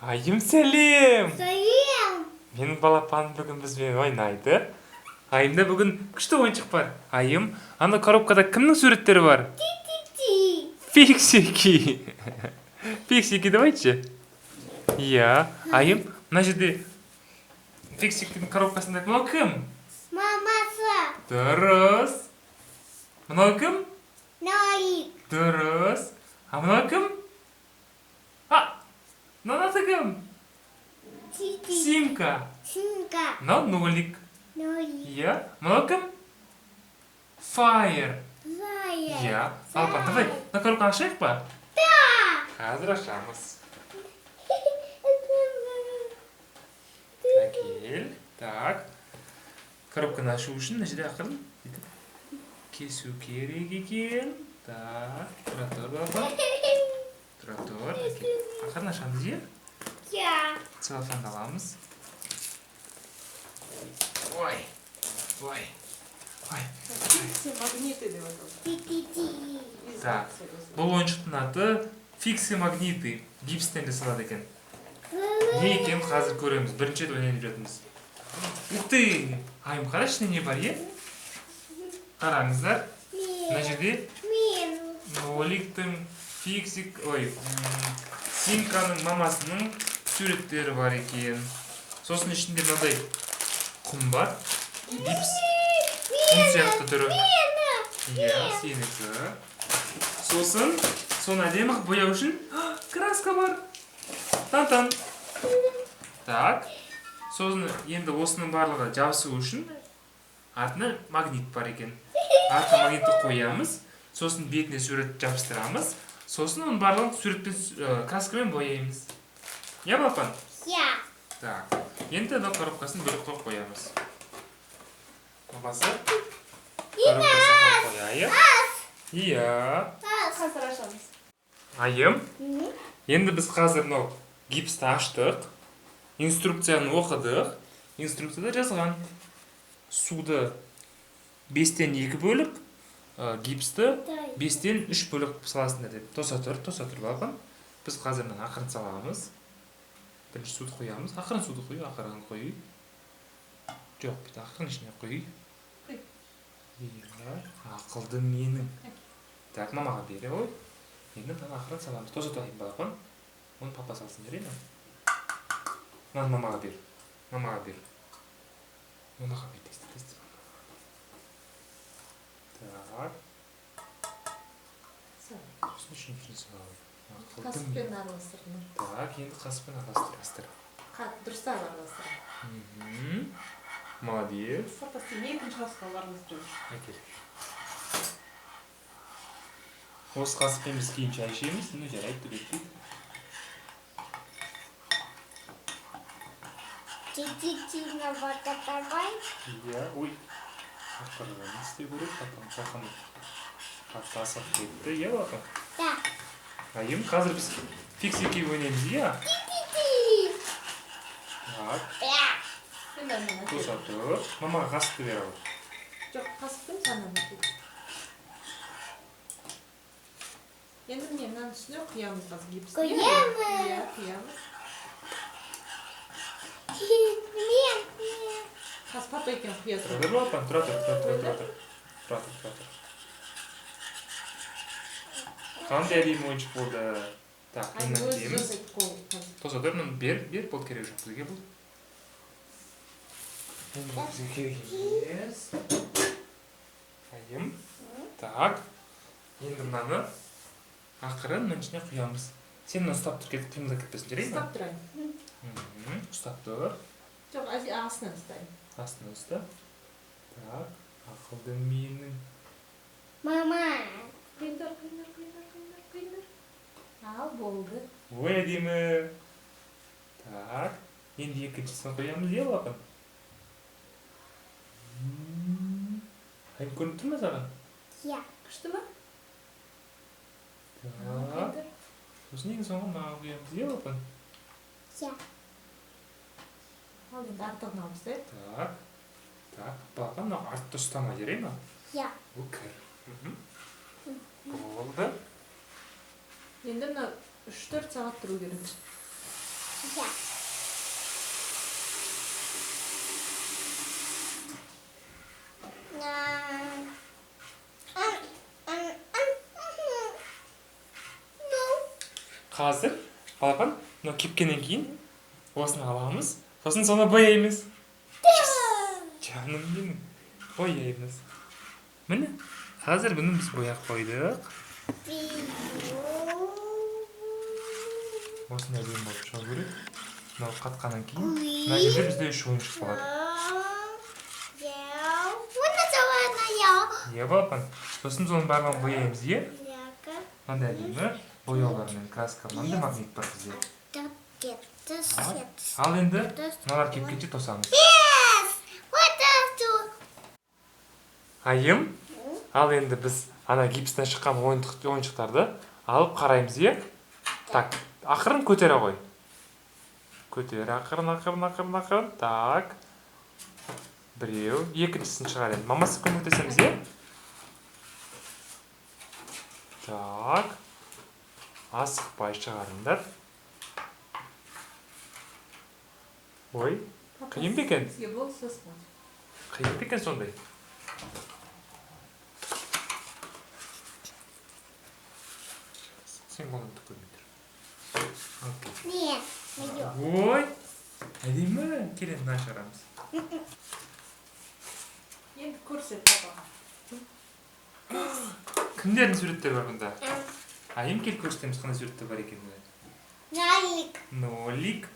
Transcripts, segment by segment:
Айым сәлем. Сәлем. Менің балапаным бүгін бізбен ойнайды. Айымда бүгін күшті ойыншық бар. Айым, ана коробкада кімнің суреттері бар? Фиксики. Фиксики деп айтшы. Иә, айым, мына жерде Фиксикінің коробкасында мынау кім? Мамасы. Дұрыс. Мынау кім? Ноик. Дұрыс. А мынау кім? Мынау кім? Симка. Симка. Мынау нолик. Ноик. Иә. Мынау кім? Fire. Зая. Иә. Алпан, давай, на коробканы ашайық па? Да. Қазір ашамыз. Әкел. Так. Коробканы ашу үшін мына жерде ақырын кесу керек екен. Так. Тұра тұр, балапан. Тұра тұр. Ақырын ашамыз, иә? Я. Целлофанды аламыз. Ой. Ой. Ой. Магниты деп аталды. Так. Бұл ойыншықтың аты фикси магниты. Гипстен жасалады екен. Не екен қазір көреміз. Бірінші рет ойнап жатырмыз. Ух ты! Айым, қара ішінде не бар, е? Қараңыздар. Мына жерде Ноликтің, Фиксик, Симканың мамасының суреттері бар екен. Сосын ішінде мынадай құм бар. Гипс. Құм сияқты түрі. Иә, сенікі. Сосын, соны әдемі бояу үшін краска бар. Тан-тан. Так. Сосын енді осының барлығы жабысу үшін артына магнит бар екен. Артына магнитті қоямыз. Сосын бетіне сурет жабыстырамыз. Сосын оның барлығын суретпен, краскамен бояймыз. Я, балапан? Я. Так. Енді мына коробкасын бөліп қоямыз. Мамасы. Коробкасын қояйық. Иә. Қазір ашамыз. Айым. Енді біз қазір мынау гипсті аштық. Инструкцияны оқыдық. Инструкцияда жазған. Суды 5-тен 2 бөліп, гипсті 5-тен 3 бөліп саласыңдар деп. Тоса тұр балапан. Біз қазір мына ақырын саламыз. Бірінші суды қоямыз. Ақырын суды қой, ақырын қой. Жоқ, бүйт ақырын ішіне қой. Иә, ақылды менің. Так, мамаға бере ғой. Енді мына ақырын саламыз. Тоса тұрайын балапан. Оны папа салсын берейін. Мынаны мамаға бер. Мамаға бер. Мамаға бер, тесті. Так. Сосын үшіншісін салайық. Қасықпен араластырдым. Так, енді қасықпен араластыр. Дұрыстап араластырдым. Молодец. Папа, сен екінші қасыққа араластырдым. Әкел. Осы қасықпен біз кейін шай ішеміз. Ну, жарайды, түгетпейді. Тетитина вода давай. Иә, ой. Ақырын не істеу керек, потом жақын қатты асып кетті. Иә, балапан? Да. Айым, қазір біз фиксики ойнаймыз, иә? Так. Тоса тұр. Мамаға қасықты бер алып. Жоқ, қасықпен сананы әкел. Енді міне мынаның үстіне құямыз қазір гипсті. Құямыз. Иә, құямыз. Қазір папа екен құя тұр. Тұра балапан, тұра. Қандай әдемі ойыншық болды. Так, мына дейміз. Тоса тұр, мына бер, болды керек жоқ бізге бұл. Бізге керек емес. Айым. Так. Енді мынаны ақырын мына ішіне құямыз. Сен мына ұстап тұр, кетіп қимылда кетпесін, жарай ма? Ұстап тұрайын. Ұстап тұр. Жоқ, астынан ұстайын. Астынан ұста. Так, ақылды менің. Мама. Құйындар. Ал, болды. Ой, әдемі. Так, енді екіншісін қоямыз, е, балапан? Айым көрініп тұр ма саған? Я. Күшті ма? Так. Сосын ең соңғы маған қоямыз, е, балапан? Я. Ал, енді артығын алып ұстайық. Так, балапан, мына артты ұстама, жарай ма? Я. Бұл кір. Болды. Енді мына 3-4 сағат тұру керек. Я. Қазір балапан мынау кепкеннен кейін осыны аламыз, сосын соны бояймыз. Жаным менің, бояймыз. Міне, қазір бұны біз бояп қойдық. Осындай әдемі болып шығу керек. Мынау қатқаннан кейін мына жерде бізде 3 ойыншық болады. Иә, балапан. Сосын соның барлығын бояймыз, иә? Мынандай әдемі бояулармен, краска, мынандай магнит бар бізде. Ал енді мыналар кепкенше тосамыз. Айым, ал енді біз ана гипстен шыққан ойыншықтарды алып қараймыз, е? Так, ақырын көтере қой. Көтер, ақырын. Так. Біреу, екіншісін шығар енді. Мамасы көмектесеміз, е? Так. Асықпай шығарыңдар. Ой, қиын ба екен? Қиын ба екен сондай? Сен қолыңды көмейдір. Нет, мое. Ой, әдемі, келін мына шығарамыз. Енді көрсет папаға. Кімдердің суреттері бар бұнда? Айым кел көрсетеміз қандай суреттер бар екен. Нолик. Нолик.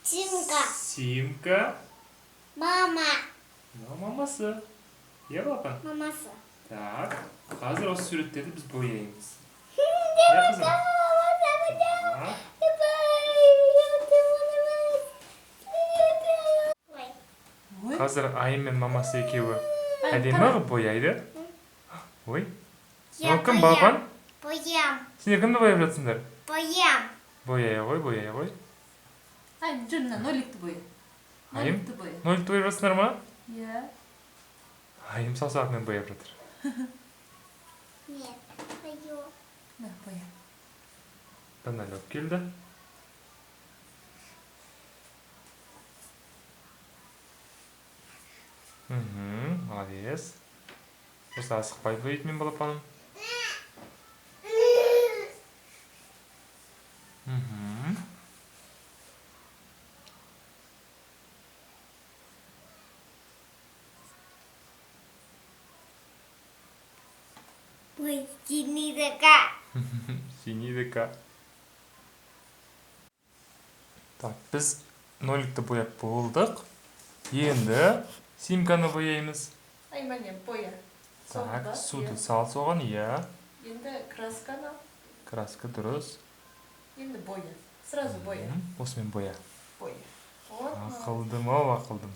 Симка. Симка. Мама. Мамасы. Иә, балапан? Мамасы. Так, қазір осы суреттерді біз бояймыз. Иә, қызым? Так. Қазір Айым мен мамасы екеуі әдемі қылып бояйды. Ой. Ол кім, балапан? Боям. Сендер кімді бояп жатсыңдар? Боям. Бояй ғой. Айым, жүрмін, ноликті боя. Айым? Ноликті боя. Ноликті бояп жатсыңдар ма? Иә. Айым саусағымен бояп жатыр. Нет, мое. Да, боя. Даналек келді. Молодец. Осы асықпай бояйды мен балапаным. Ой, синий такая. Синий дека. Так, біз ноликті бояп болдық. Енді симканы бояймыз. Айым, әне, боя. Так, суды сал соған, иә. Енді красканы. Краска дұрыс. Енді боя. Сразу боя. Осымен боя. Боя. Вот. Ақылдым.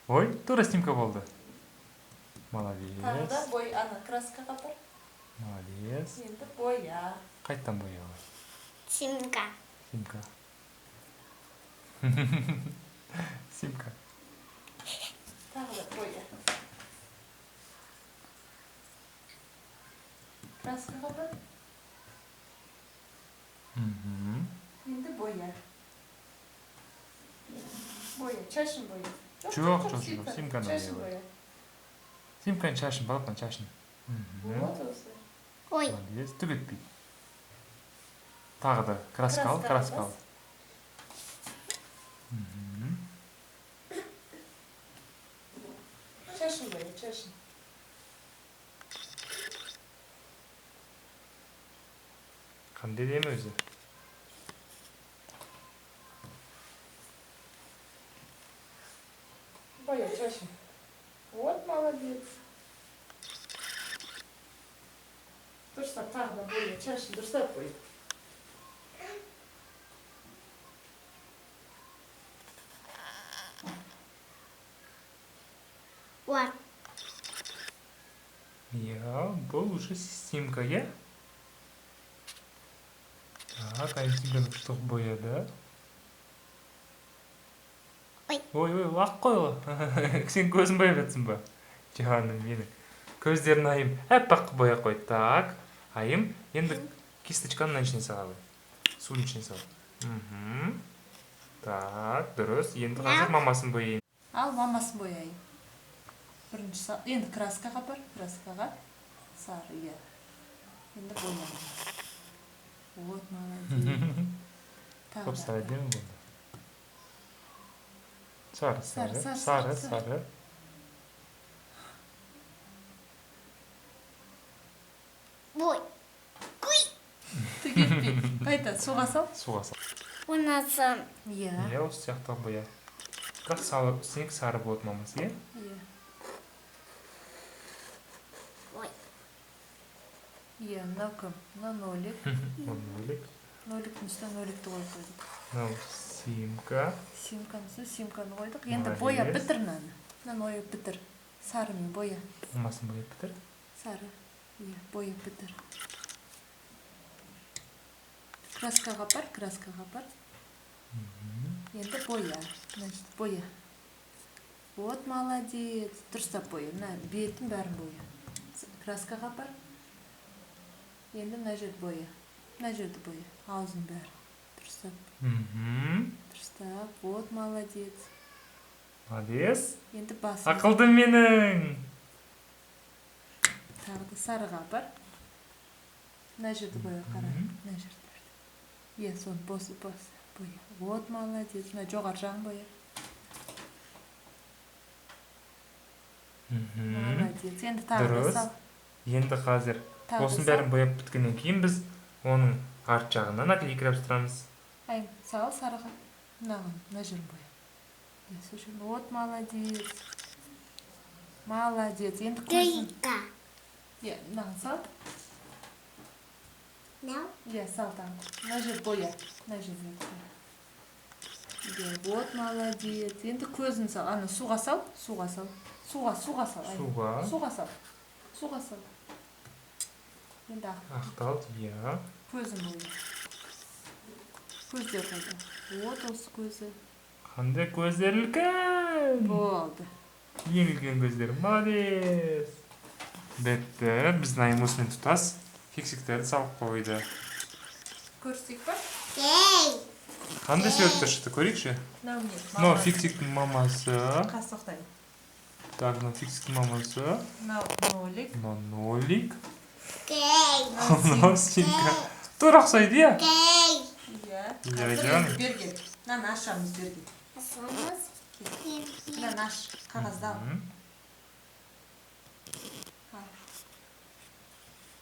Ой, тура снимка болды. Тағы Молодец. да бой, ана краска қатыр. Молодец. Енді боя. Қайттан боя ғой. Симка. Симка. Симка. Тағы да боя. Краска қатыр. Енді боя. Боя, шашын боя. Жоқ, симканы Шашын боя. боя. Симканы шашын, балапан шашын. Вот осы. Ой, Молодец, түк етпейді. Тағы да краска ал. Шашын боя, шашын. Қандай деймі өзі? Боя, шашын. Вот, молодец. Дұрыстап, тағы да боя, шашын, дұрыстап боя. вот. Я, бұл уже симка, иә? Так, Айым симканы күшті бояды. Ой, ақ қой ол. Сен көзін бояп жатсың ба? Жаным менің. Көздерін Айым әппақ боя қой. Так, Айым енді кисточканы мына ішіне сала қой. Судың ішіне сала. Так, дұрыс. Енді қазір мамасын бояйын. Ал мамасын бояйын. Бірінші енді краскаға бар, краскаға сары, иә. Енді бояйын. Вот, молодец. Көп сары деймін бұнда. Сары. Ой. Құй. Түгетпей. Қайта, суға сал. Суға сал. Онасын. Иә. Иә, осы сияқты боя. Бірақ сенікі сары болады мамасы, иә? Иә. Ой. Иә, мынау кім? Мынау нолик. Нолик. Ноликтің үстіне ноликті қойып қойдық. Мынау симка. Симканың үстіне симканы қойдық. Енді боя бітір мынаны. Мынаны ойып бітір. Сарымен боя. Мамасын бояп бітір. Сары. Иә, бояп бітір. Краскаға бар. Енді боя. Значит, боя. Вот, молодец. Дұрыстап боя. Мына бетін бәрін боя. Краскаға бар. Енді мына жерді боя. Мына жерді боя. Аузын бәрі. Дұрыстап. Вот, молодец. Молодец. Енді басын. Ақылды менің. Тағы да сарыға бар. Мына жерді боя, қара. Мына жерді. Иә, соны босы боя. Вот, молодец. Мына жоғар жағын боя. Молодец. Енді тағы да сал. Енді қазір осының бәрін бояп біткеннен кейін біз оның арт жағына наклейка жабыстырамыз. Ай, сал сарыға. Мына жерін боя. Вот, молодец. Молодец. Енді көзін. Гайка. Иә, мынаған сал. Нау. Иә, сал тағы. Мына жер боя. Мына жерін боя. Вот, молодец. Енді көзін сал. Аны суға сал. Суға сал. Суға сал. Енді Ақталды, иә. көзін боя. Көздер қайда. Вот осы көзі. Қандай көздер үлкен. Болды. Ең үлкен көздер. Молодец. Бітті. Біздің айым осымен тұтас. Фиксиктерді салып қойды. Көрсек па? Кей. Қандай сөйлектер шықты, көрейікші? Мынау фиксиктің мамасы. Қас тоқтайын. Так, мынау фиксиктің мамасы. Мынау нолик. Мынау нолик. Кей. Мынау симка. Тура ұқсайды, иә? Кей. Иә. Иә, Қазір жаным. енді берген. Мынаны ашамыз берген. Асамыз. Мынаны аш. Қағазда ал.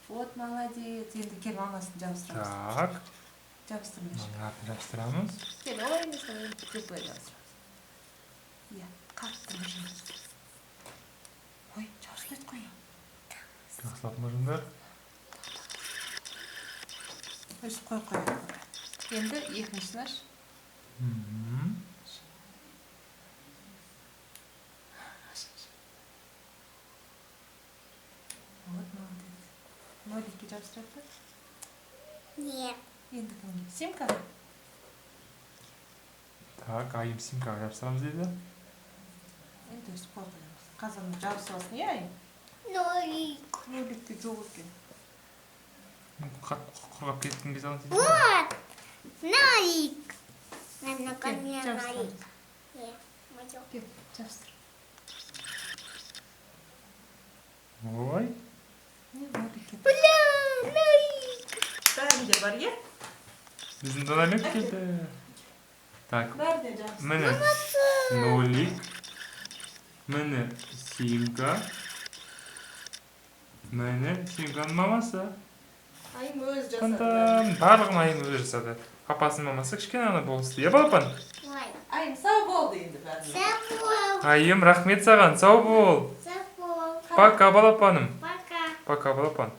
Вот, молодец. Енді кел мамасын жабыстырамыз. Так. Жабыстырмайшы. Мынаның артын жабыстырамыз. Кел, олай емес, олай емес. Тек былай жабыстырамыз. Иә, қатты мыжыңыз. Ой, жабыстырайды қой. Жақсылап мұрындар. Өсіп қой. Енді екіншісін аш. Вот, молодец. Ноликке жабыстырады ба? Нет. Енді кімге? Симкаға? Так, айым симкаға жабыстырамыз дейді. Енді өсіп қойғанымыз. Қазір жабысып алсын, иә айым? Нолик. Ноликке жоқ екен. Құрғап кеткен кез алын дейді. Вот. Нолик. Надо ко Кел, мне жабыстырамыз. нолик. Нет. Мое. Кел, жабыстыр. Ой. Не, ноликке. Бля, нолик. Бәрінде бар, иә? Біздің донамек келді. Так, Бәрінде жабыстыр. міне нолик. Міне симка. Міне симканың мамасы. Айым өз жасады. Қандай барлығын айым өзі жасады. Папасының мамасы кішкене ғана болысты. Иә, балапан? Ой. Айым сау болды енді бәрінде. Забыл. Айым, рахмет саған. Сау бол. Забыл. Пока, балапаным. Пока. Пока, балапан.